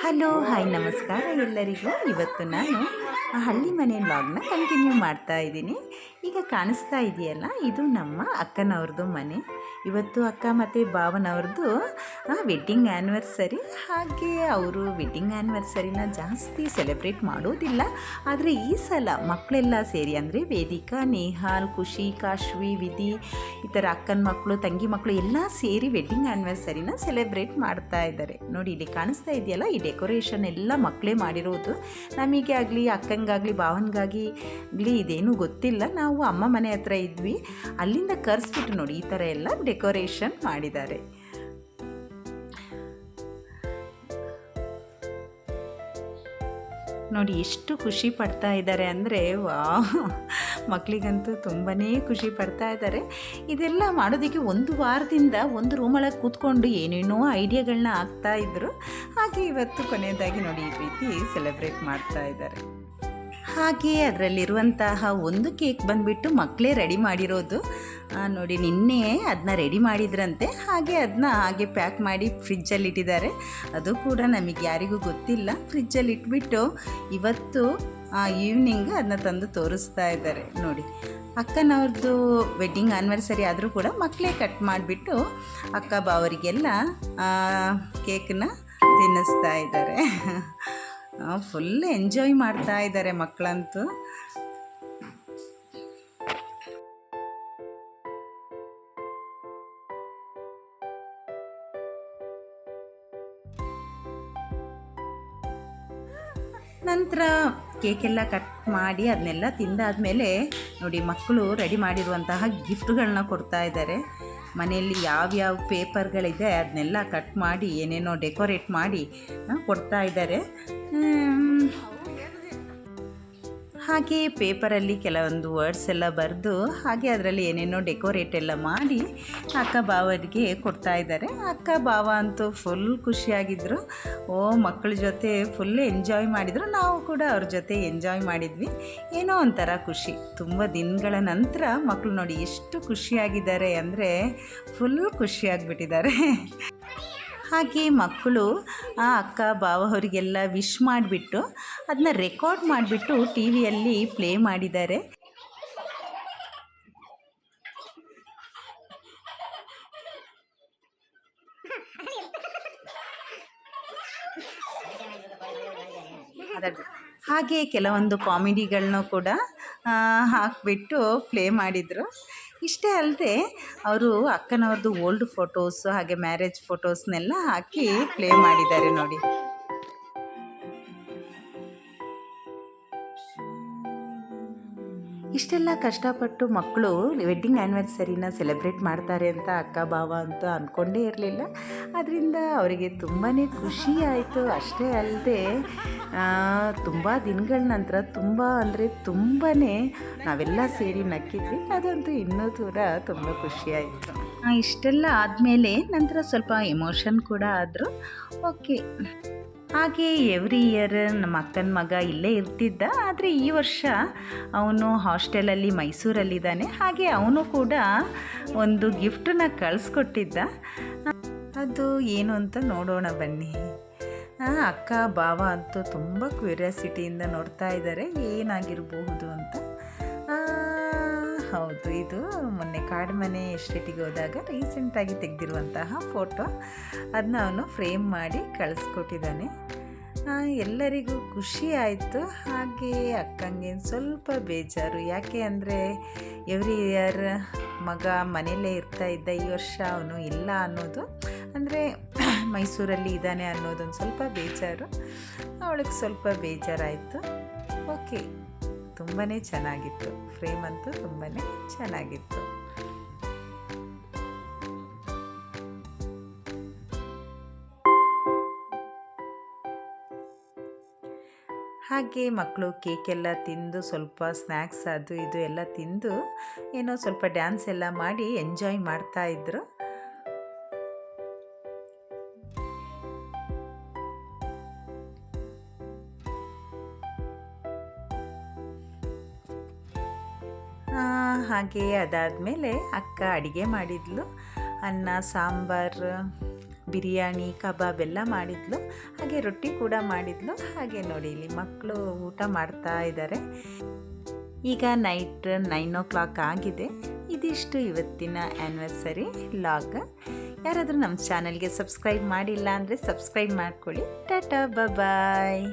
Hello hi ನಮಸ್ಕಾರ ಎಲ್ಲರಿಗೂ. ಇವತ್ತು ನಾನು ಹಳ್ಳಿ ಮನೆ ವ್ಲಾಗ್ನ ಕಂಟಿನ್ಯೂ ಮಾಡ್ತಾ ಇದ್ದೀನಿ. ಈಗ ಕಾಣಿಸ್ತಾ ಇದೆಯಲ್ಲ, ಇದು ನಮ್ಮ ಅಕ್ಕನವ್ರದ್ದು ಮನೆ. ಇವತ್ತು ಅಕ್ಕ ಮತ್ತು ಭಾವನವ್ರದ್ದು ವೆಡ್ಡಿಂಗ್ ಆ್ಯನಿವರ್ಸರಿ. ಹಾಗೆ ಅವರು ವೆಡ್ಡಿಂಗ್ ಆ್ಯನಿವರ್ಸರಿನ ಜಾಸ್ತಿ ಸೆಲೆಬ್ರೇಟ್ ಮಾಡೋದಿಲ್ಲ, ಆದರೆ ಈ ಸಲ ಮಕ್ಕಳೆಲ್ಲ ಸೇರಿ, ಅಂದರೆ ವೇದಿಕಾ, ನೇಹಾಲ್, ಖುಷಿ, ಕಾಶ್ವಿ, ವಿಧಿ, ಈ ಥರ ಅಕ್ಕನ ಮಕ್ಕಳು, ತಂಗಿ ಮಕ್ಕಳು ಎಲ್ಲ ಸೇರಿ ವೆಡ್ಡಿಂಗ್ ಆ್ಯನಿವರ್ಸರಿನ ಸೆಲೆಬ್ರೇಟ್ ಮಾಡ್ತಾ ಇದ್ದಾರೆ. ನೋಡಿ ಇಲ್ಲಿ ಕಾಣಿಸ್ತಾ ಇದೆಯಲ್ಲ, ಈ ಡೆಕೋರೇಷನ್ ಎಲ್ಲ ಮಕ್ಕಳೇ ಮಾಡಿರೋದು. ನಮಗೆ ಆಗಲಿ, ಅಕ್ಕಂಗಾಗಲಿ, ಭಾವನಿಗಾಗಲಿ ಇದೇನೂ ಗೊತ್ತಿಲ್ಲ. ನಾವು ಅಮ್ಮ ಮನೆ ಹತ್ರ ಇದ್ವಿ, ಅಲ್ಲಿಂದ ಕರೆಸ್ಬಿಟ್ಟು ನೋಡಿ ಈ ಥರ ಎಲ್ಲ ಡೆಕೋರೇಷನ್ ಮಾಡಿದ್ದಾರೆ. ನೋಡಿ ಎಷ್ಟು ಖುಷಿ ಪಡ್ತಾ ಇದ್ದಾರೆ ಅಂದರೆ, ಮಕ್ಕಳಿಗಂತೂ ತುಂಬಾ ಖುಷಿ ಪಡ್ತಾ ಇದ್ದಾರೆ. ಇದೆಲ್ಲ ಮಾಡೋದಕ್ಕೆ ಒಂದು ವಾರದಿಂದ ಒಂದು ರೂಮೊಳಗೆ ಕೂತ್ಕೊಂಡು ಏನೇನೋ ಐಡಿಯಾಗಳನ್ನ ಹಾಕ್ತಾಯಿದ್ರು. ಹಾಗೆ ಇವತ್ತು ಕೊನೆಯದಾಗಿ ನೋಡಿ ಈ ರೀತಿ ಸೆಲೆಬ್ರೇಟ್ ಮಾಡ್ತಾ ಇದ್ದಾರೆ. ಹಾಗೆ ಅದರಲ್ಲಿರುವಂತಹ ಒಂದು ಕೇಕ್ ಬಂದುಬಿಟ್ಟು ಮಕ್ಕಳೇ ರೆಡಿ ಮಾಡಿರೋದು. ನೋಡಿ ನಿನ್ನೆ ಅದನ್ನ ರೆಡಿ ಮಾಡಿದ್ರಂತೆ. ಹಾಗೆ ಅದನ್ನ ಹಾಗೆ ಪ್ಯಾಕ್ ಮಾಡಿ ಫ್ರಿಜ್ಜಲ್ಲಿ ಇಟ್ಟಿದ್ದಾರೆ. ಅದು ಕೂಡ ನಮಗೆ ಯಾರಿಗೂ ಗೊತ್ತಿಲ್ಲ. ಫ್ರಿಜ್ಜಲ್ಲಿ ಇಟ್ಬಿಟ್ಟು ಇವತ್ತು ಈವ್ನಿಂಗ್ ಅದನ್ನ ತಂದು ತೋರಿಸ್ತಾ ಇದ್ದಾರೆ. ನೋಡಿ ಅಕ್ಕನವ್ರದ್ದು ವೆಡ್ಡಿಂಗ್ ಆ್ಯನಿವರ್ಸರಿ ಆದರೂ ಕೂಡ ಮಕ್ಕಳೇ ಕಟ್ ಮಾಡಿಬಿಟ್ಟು ಅಕ್ಕ ಬಾವರಿಗೆಲ್ಲ ಕೇಕನ್ನ ತಿನ್ನಿಸ್ತಾ ಇದ್ದಾರೆ. ಫುಲ್ ಎಂಜಾಯ್ ಮಾಡ್ತಾ ಇದ್ದಾರೆ ಮಕ್ಕಳಂತೂ. ನಂತರ ಕೇಕೆಲ್ಲ ಕಟ್ ಮಾಡಿ ಅದನ್ನೆಲ್ಲ ತಿಂದಾದಮೇಲೆ ನೋಡಿ ಮಕ್ಕಳು ರೆಡಿ ಮಾಡಿರುವಂತಹ ಗಿಫ್ಟ್ಗಳನ್ನ ಕೊಡ್ತಾ ಇದ್ದಾರೆ. ಮನೆಯಲ್ಲಿ ಯಾವ್ಯಾವ ಪೇಪರ್ಗಳಿದೆ ಅದನ್ನೆಲ್ಲ ಕಟ್ ಮಾಡಿ ಏನೇನೋ ಡೆಕೋರೇಟ್ ಮಾಡಿ ಕೊಡ್ತಾ ಇದ್ದಾರೆ. ಹಾಗೆ ಪೇಪರಲ್ಲಿ ಕೆಲವೊಂದು ವರ್ಡ್ಸ್ ಎಲ್ಲ ಬರೆದು ಹಾಗೆ ಅದರಲ್ಲಿ ಏನೇನೋ ಡೆಕೋರೇಟ್ ಎಲ್ಲ ಮಾಡಿ ಅಕ್ಕ ಬಾವರಿಗೆ ಕೊಡ್ತಾ ಇದ್ದಾರೆ. ಅಕ್ಕ ಬಾವ ಅಂತೂ ಫುಲ್ ಖುಷಿಯಾಗಿದ್ದರು. ಮಕ್ಕಳ ಜೊತೆ ಫುಲ್ ಎಂಜಾಯ್ ಮಾಡಿದರು. ನಾವು ಕೂಡ ಅವ್ರ ಜೊತೆ ಎಂಜಾಯ್ ಮಾಡಿದ್ವಿ. ಏನೋ ಒಂಥರ ಖುಷಿ. ತುಂಬ ದಿನಗಳ ನಂತರ ಮಕ್ಕಳು ನೋಡಿ ಎಷ್ಟು ಖುಷಿಯಾಗಿದ್ದಾರೆ ಅಂದರೆ ಫುಲ್ ಖುಷಿಯಾಗಿಬಿಟ್ಟಿದ್ದಾರೆ. ಹಾಗೆ ಮಕ್ಕಳು ಅಕ್ಕ ಬಾವ ಅವರಿಗೆಲ್ಲ ವಿಶ್ ಮಾಡಿಬಿಟ್ಟು ಅದನ್ನ ರೆಕಾರ್ಡ್ ಮಾಡಿಬಿಟ್ಟು ಟಿ ವಿಯಲ್ಲಿ ಪ್ಲೇ ಮಾಡಿದ್ದಾರೆ. ಹಾಗೆ ಕೆಲವೊಂದು ಕಾಮಿಡಿಗಳನ್ನೂ ಕೂಡ ಹಾಕಿಬಿಟ್ಟು ಪ್ಲೇ ಮಾಡಿದರು. ಇಷ್ಟೇ ಅಲ್ಲದೆ ಅವರು ಅಕ್ಕನವ್ರದ್ದು ಓಲ್ಡ್ ಫೋಟೋಸ್ ಹಾಗೆ ಮ್ಯಾರೇಜ್ ಫೋಟೋಸ್ನೆಲ್ಲ ಹಾಕಿ ಪ್ಲೇ ಮಾಡಿದ್ದಾರೆ ನೋಡಿ. ಇಷ್ಟೆಲ್ಲ ಕಷ್ಟಪಟ್ಟು ಮಕ್ಕಳು ವೆಡ್ಡಿಂಗ್ ಆ್ಯನಿವರ್ಸರಿನ ಸೆಲೆಬ್ರೇಟ್ ಮಾಡ್ತಾರೆ ಅಂತ ಅಕ್ಕ ಭಾವ ಅಂತ ಅಂದ್ಕೊಂಡೇ ಇರಲಿಲ್ಲ. ಅದರಿಂದ ಅವರಿಗೆ ತುಂಬಾ ಖುಷಿ ಆಯಿತು. ಅಷ್ಟೇ ಅಲ್ಲದೆ ತುಂಬ ದಿನಗಳ ನಂತರ ತುಂಬಾ ನಾವೆಲ್ಲ ಸೇರಿ ನಕ್ಕಿದ್ವಿ. ಅದಂತೂ ಇನ್ನೂ ತುಂಬ ಖುಷಿಯಾಯಿತು. ಇಷ್ಟೆಲ್ಲ ಆದಮೇಲೆ ನಂತರ ಸ್ವಲ್ಪ ಎಮೋಷನ್ ಕೂಡ ಆದರು. ಓಕೆ. ಹಾಗೆ ಎವ್ರಿ ಇಯರ್ ನಮ್ಮ ಅಕ್ಕನ ಮಗ ಇಲ್ಲೇ ಇರ್ತಿದ್ದ, ಆದರೆ ಈ ವರ್ಷ ಅವನು ಹಾಸ್ಟೆಲಲ್ಲಿ ಮೈಸೂರಲ್ಲಿದ್ದಾನೆ. ಹಾಗೆ ಅವನು ಕೂಡ ಒಂದು ಗಿಫ್ಟನ್ನ ಕಳಿಸ್ಕೊಟ್ಟಿದ್ದ. ಅದು ಏನು ಅಂತ ನೋಡೋಣ ಬನ್ನಿ. ಅಕ್ಕ ಭಾವ ಅಂತೂ ತುಂಬ ಕ್ಯೂರಿಯಾಸಿಟಿಯಿಂದ ನೋಡ್ತಾ ಇದ್ದಾರೆ ಏನಾಗಿರಬಹುದು ಅಂತ. ಹೌದು, ಇದು ಮೊನ್ನೆ ಕಾಡುಮನೆ ಎಸ್ಟೇಟಿಗೆ ಹೋದಾಗ ರೀಸೆಂಟಾಗಿ ತೆಗೆದಿರುವಂತಹ ಫೋಟೋ. ಅದನ್ನ ಅವನು ಫ್ರೇಮ್ ಮಾಡಿ ಕಳಿಸ್ಕೊಟ್ಟಿದ್ದಾನೆ. ಎಲ್ಲರಿಗೂ ಖುಷಿ ಆಯಿತು. ಹಾಗೆ ಅಕ್ಕಂಗೆ ಸ್ವಲ್ಪ ಬೇಜಾರು. ಯಾಕೆ ಅಂದರೆ ಎವ್ರಿ ಇಯರ್ ಮಗ ಮನೆಯಲ್ಲೇ ಇರ್ತಾ ಇದ್ದ, ಈ ವರ್ಷ ಅವನು ಇಲ್ಲ ಅನ್ನೋದು, ಅಂದರೆ ಮೈಸೂರಲ್ಲಿ ಇದ್ದಾನೆ ಅನ್ನೋದೊಂದು ಸ್ವಲ್ಪ ಬೇಜಾರು. ಅವಳಿಗೆ ಸ್ವಲ್ಪ ಬೇಜಾರಾಯಿತು. ಓಕೆ, ತುಂಬಾ ಚೆನ್ನಾಗಿತ್ತು. ಫ್ರೇಮ್ ಅಂತೂ ತುಂಬಾ ಚೆನ್ನಾಗಿತ್ತು. ಹಾಗೆ ಮಕ್ಕಳು ಕೇಕೆಲ್ಲ ತಿಂದು ಸ್ವಲ್ಪ ಸ್ನ್ಯಾಕ್ಸ್ ಅದು ಇದು ಎಲ್ಲ ತಿಂದು ಏನೋ ಸ್ವಲ್ಪ ಡ್ಯಾನ್ಸ್ ಎಲ್ಲ ಮಾಡಿ ಎಂಜಾಯ್ ಮಾಡ್ತಾಯಿದ್ರು. ಹಾಗೆ ಅದಾದಮೇಲೆ ಅಕ್ಕ ಅಡುಗೆ ಮಾಡಿದ್ಲು. ಅನ್ನ, ಸಾಂಬಾರು, ಬಿರಿಯಾನಿ ಕಬಾಬ್ ಎಲ್ಲ ಮಾಡಿದ್ಲು, ಹಾಗೆ ರೊಟ್ಟಿ ಕೂಡ ಮಾಡಿದ್ಲು. ಹಾಗೆ ನೋಡಿ ಇಲ್ಲಿ ಮಕ್ಕಳು ಊಟ ಮಾಡ್ತಾ ಇದ್ದಾರೆ. ಈಗ ನೈಟ್ 9 ಆಗಿದೆ. ಇದಿಷ್ಟು ಇವತ್ತಿನ ಆ್ಯನಿವರ್ಸರಿ ಲಾಗ್. ಯಾರಾದರೂ ನಮ್ಮ ಚಾನಲ್ಗೆ ಸಬ್ಸ್ಕ್ರೈಬ್ ಮಾಡಿಲ್ಲ ಅಂದರೆ ಸಬ್ಸ್ಕ್ರೈಬ್ ಮಾಡ್ಕೊಳ್ಳಿ. ಟಾಟಾ ಬಾಯ್.